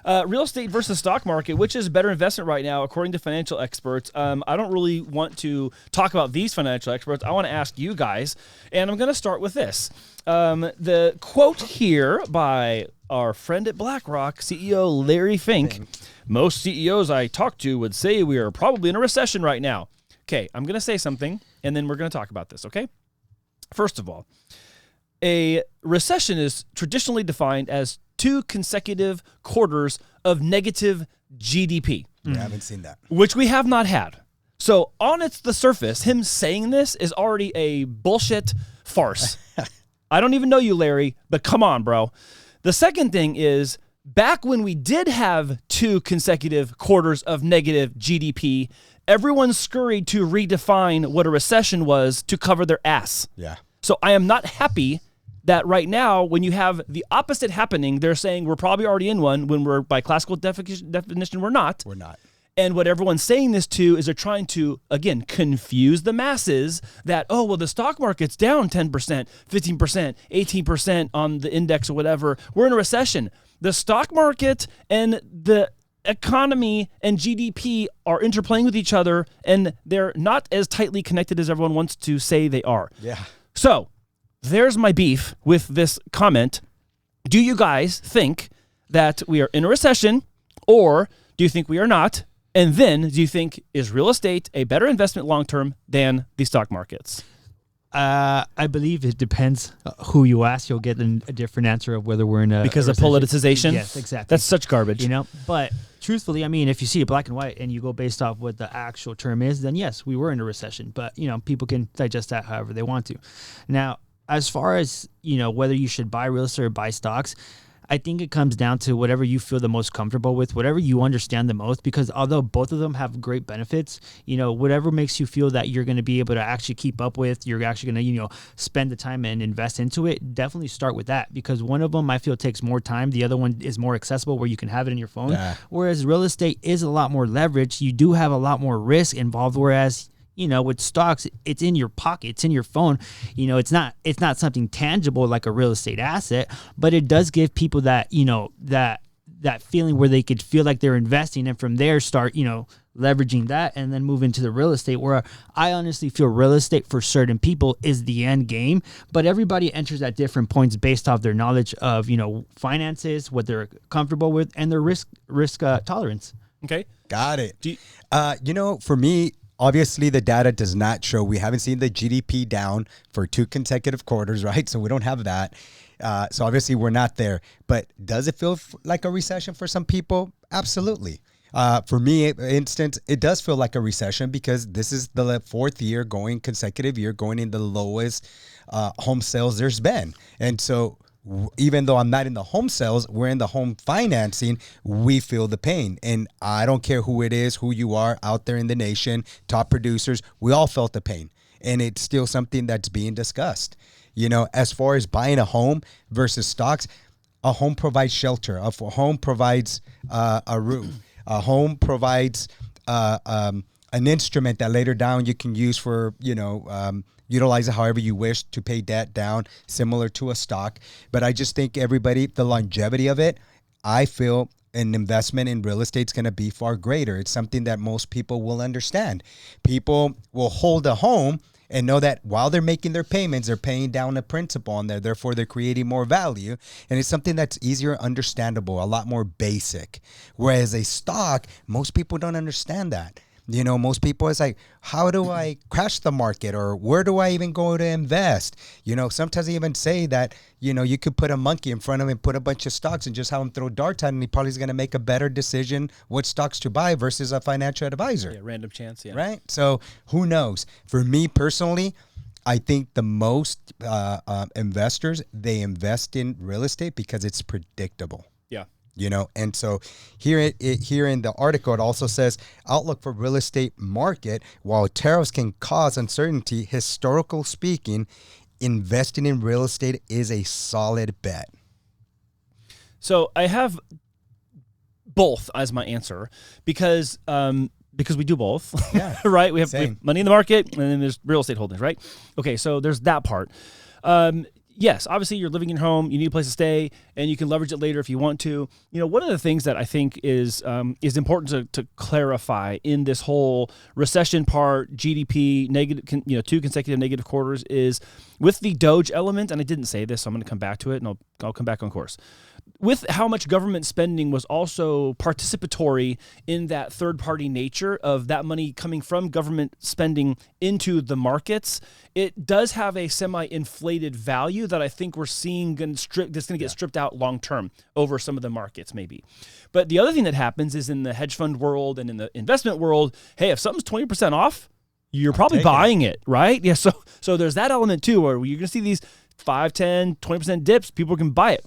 Real estate versus stock market, which is a better investment right now, according to financial experts? I don't really want to talk about these financial experts. I want to ask you guys, and I'm going to start with this. The quote here by our friend at BlackRock, CEO Larry Fink. Most CEOs I talk to would say we are probably in a recession right now. Okay, I'm going to say something, and then we're going to talk about this, okay? First of all, a recession is traditionally defined as 2 consecutive quarters of negative GDP. I haven't seen that. Which we have not had. So on the surface, him saying this is already a bullshit farce. I don't even know you, Larry, but come on, bro. The second thing is, back when we did have 2 consecutive quarters of negative GDP, everyone scurried to redefine what a recession was to cover their ass. Yeah. So I am not happy that right now, when you have the opposite happening, they're saying we're probably already in one when we're, by classical definition, we're not. We're not. And what everyone's saying this to is they're trying to, again, confuse the masses that, oh, well, the stock market's down 10%, 15%, 18% on the index or whatever. We're in a recession. The stock market and the economy and GDP are interplaying with each other, and they're not as tightly connected as everyone wants to say they are. Yeah. So there's my beef with this comment. Do you guys think that we are in a recession, or do you think we are not? And then, do you think, is real estate a better investment long-term than the stock markets? I believe it depends who you ask. You'll get a different answer of whether we're in a Because of politicization? Yes, exactly. That's such garbage. But truthfully, I mean, if you see it black and white and you go based off what the actual term is, then yes, we were in a recession. But, people can digest that however they want to. Now, as far as, whether you should buy real estate or buy stocks, I think it comes down to whatever you feel the most comfortable with, whatever you understand the most, because although both of them have great benefits, whatever makes you feel that you're going to be able to actually keep up with, you're actually going to, spend the time and invest into it, definitely start with that, because one of them I feel takes more time. The other one is more accessible where you can have it in your phone. Yeah. Whereas real estate is a lot more leverage. You do have a lot more risk involved, whereas with stocks, it's in your pocket, it's in your phone. It's not something tangible like a real estate asset, but it does give people that, that feeling where they could feel like they're investing, and from there start, leveraging that and then move into the real estate, where I honestly feel real estate for certain people is the end game, but everybody enters at different points based off their knowledge of, finances, what they're comfortable with, and their risk tolerance. Okay. Got it. For me, obviously, the data does not show. We haven't seen the GDP down for 2 consecutive quarters, right? So we don't have that. So obviously, we're not there. But does it feel like a recession for some people? Absolutely. For me, for instance, it does feel like a recession because this is the 4th consecutive year going in the lowest home sales there's been. And so even though I'm not in the home sales, we're in the home financing, we feel the pain. And I don't care who it is, who you are out there in the nation, top producers, we all felt the pain. And it's still something that's being discussed. As far as buying a home versus stocks, a home provides shelter. A home provides a roof. A home provides an instrument that later down you can use for, utilize it however you wish to pay debt down, similar to a stock. But I just think the longevity of it, I feel an investment in real estate is going to be far greater. It's something that most people will understand. People will hold a home and know that while they're making their payments, they're paying down a principal on there. Therefore, they're creating more value. And it's something that's easier, understandable, a lot more basic. Whereas a stock, most people don't understand that. Most people, it's like, how do I crash the market, or where do I even go to invest? Sometimes they even say that, you could put a monkey in front of him and put a bunch of stocks and just have him throw darts at him, and he probably is going to make a better decision what stocks to buy versus a financial advisor. Yeah, random chance, yeah. Right? So who knows? For me personally, I think the most investors, they invest in real estate because it's predictable. Yeah. And so here in the article, it also says outlook for real estate market. While tariffs can cause uncertainty, historical speaking, investing in real estate is a solid bet. So I have both as my answer because we do both. Yeah. Right? We have money in the market, and then there's real estate holdings, right? Okay, so there's that part. yes, obviously you're living in your home, you need a place to stay, and you can leverage it later if you want to. One of the things that I think is important to clarify in this whole recession part, GDP, negative, 2 consecutive negative quarters, is with the Doge element, and I didn't say this, so I'm going to come back to it, and I'll come back on course. With how much government spending was also participatory in that third-party nature of that money coming from government spending into the markets, it does have a semi-inflated value that I think we're seeing that's going to get stripped out long-term over some of the markets maybe. But the other thing that happens is in the hedge fund world and in the investment world, hey, if something's 20% off, you're probably buying it, right? Yeah, so there's that element too where you're going to see these 5, 10, 20% dips, people can buy it.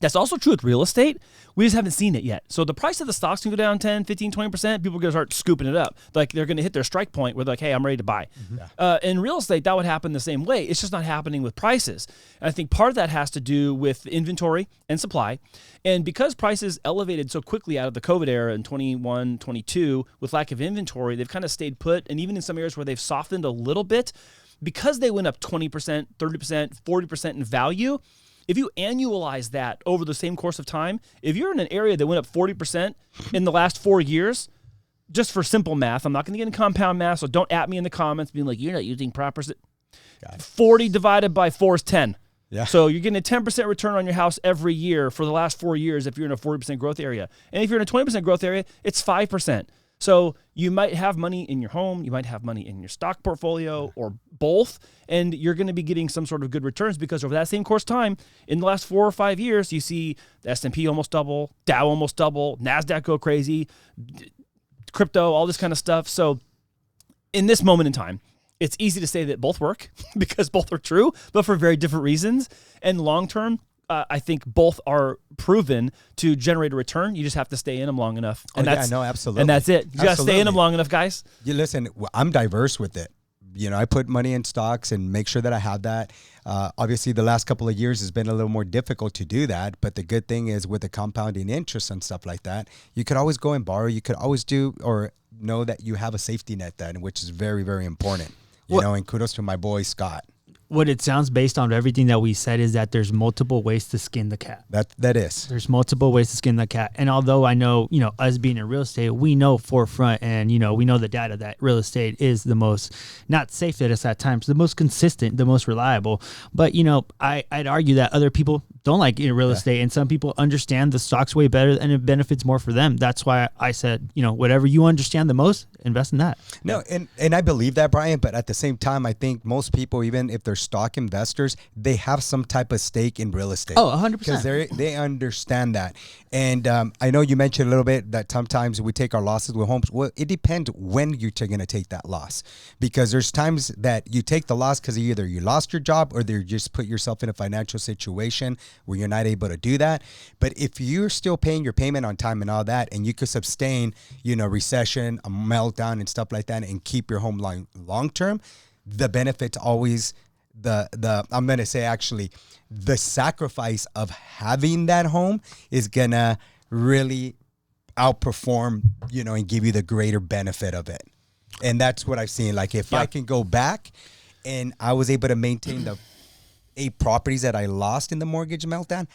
That's also true with real estate. We just haven't seen it yet. So the price of the stocks can go down 10, 15, 20%. People are going to start scooping it up. Like they're going to hit their strike point where they're like, hey, I'm ready to buy. Mm-hmm. In real estate, that would happen the same way. It's just not happening with prices. And I think part of that has to do with inventory and supply. And because prices elevated so quickly out of the COVID era in 21, 22 with lack of inventory, they've kind of stayed put. And even in some areas where they've softened a little bit, because they went up 20%, 30%, 40% in value, if you annualize that over the same course of time, if you're in an area that went up 40% in the last 4 years, just for simple math, I'm not going to get into compound math, so don't at me in the comments being like, you're not using proper. 40 divided by 4 is 10. Yeah. So you're getting a 10% return on your house every year for the last 4 years if you're in a 40% growth area. And if you're in a 20% growth area, it's 5%. So you might have money in your home, you might have money in your stock portfolio or both, and you're going to be getting some sort of good returns because over that same course of time, in the last 4 or 5 years, you see the S&P almost double, Dow almost double, NASDAQ go crazy, crypto, all this kind of stuff. So in this moment in time, it's easy to say that both work because both are true, but for very different reasons. And long term, I think both are proven to generate a return. You just have to stay in them long enough. And absolutely. And that's it. You got to stay in them long enough, guys. You listen, I'm diverse with it. I put money in stocks and make sure that I have that. Obviously, the last couple of years has been a little more difficult to do that. But the good thing is with the compounding interest and stuff like that, you could always go and borrow. You could always do or know that you have a safety net then, which is very, very important. And kudos to my boy, Scott. What it sounds based on everything that we said is that there's multiple ways to skin the cat. That is. There's multiple ways to skin the cat. And although I know, us being in real estate, we know forefront and, we know the data that real estate is the most, not safe at us at times, the most consistent, the most reliable. But, I'd argue that other people don't like real estate and some people understand the stocks way better and it benefits more for them. That's why I said, whatever you understand the most, invest in that. No, and I believe that, Brian, but at the same time, I think most people, even if they're stock investors, they have some type of stake in real estate. Oh, 100%. Because they understand that. And I know you mentioned a little bit that sometimes we take our losses with homes. Well, it depends when you're going to take that loss. Because there's times that you take the loss because either you lost your job or you just put yourself in a financial situation where you're not able to do that. But if you're still paying your payment on time and all that, and you could sustain, recession, a meltdown and stuff like that and keep your home long term, the benefit's always I'm going to say actually the sacrifice of having that home is going to really outperform, and give you the greater benefit of it. And that's what I've seen. Like if I can go back and I was able to maintain the 8 properties that I lost in the mortgage meltdown,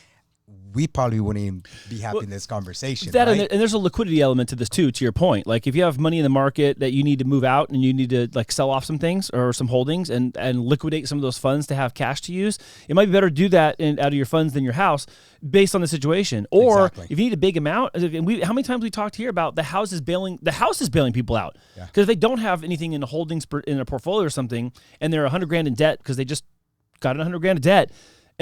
we probably wouldn't even be having this conversation. That right? And there's a liquidity element to this too, to your point. Like if you have money in the market that you need to move out and you need to like sell off some things or some holdings and liquidate some of those funds to have cash to use, it might be better to do that out of your funds than your house based on the situation. Or if you need a big amount, how many times we talked here about the house is bailing people out because if they don't have anything in the holdings in a portfolio or something and they're $100,000 in debt because they just got $100,000 in debt,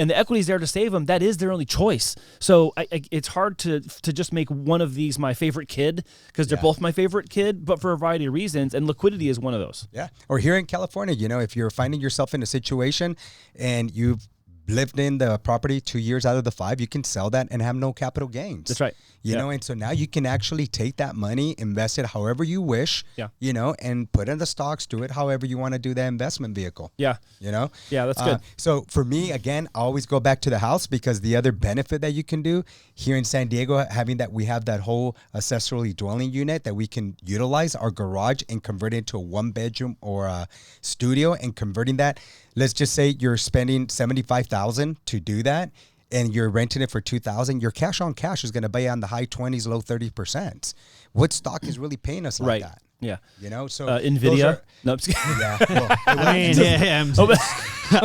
and the equity's there to save them, that is their only choice. So it's hard to just make one of these my favorite kid because they're both my favorite kid, but for a variety of reasons, and liquidity is one of those. Yeah. Or here in California, if you're finding yourself in a situation and you've lived in the property 2 years out of the 5, you can sell that and have no capital gains. That's right. You know, and so now you can actually take that money, invest it however you wish, and put in the stocks, do it however you want to do that investment vehicle. Yeah. Yeah, that's good. So for me, again, I always go back to the house because the other benefit that you can do here in San Diego, we have that whole accessory dwelling unit that we can utilize our garage and convert it into a 1-bedroom or a studio and converting that. Let's just say you're spending $75,000 $1,000 to do that, and you're renting it for $2,000, your cash on cash is going to be on the high 20s, low 30%. What stock is really paying us like that? Yeah. You know, so Nvidia. No, I'm just kidding. yeah. Well, I mean,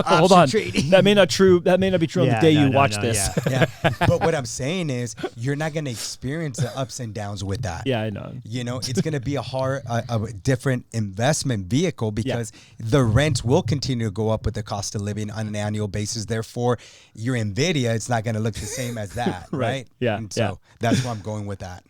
hold on. trading. That may not be true on the day you watch this. yeah. But what I'm saying is, you're not going to experience the ups and downs with that. Yeah, I know. You know, it's going to be a different investment vehicle because the rents will continue to go up with the cost of living on an annual basis. Therefore, your Nvidia, it's not going to look the same as that, right? Yeah. And so that's where I'm going with that.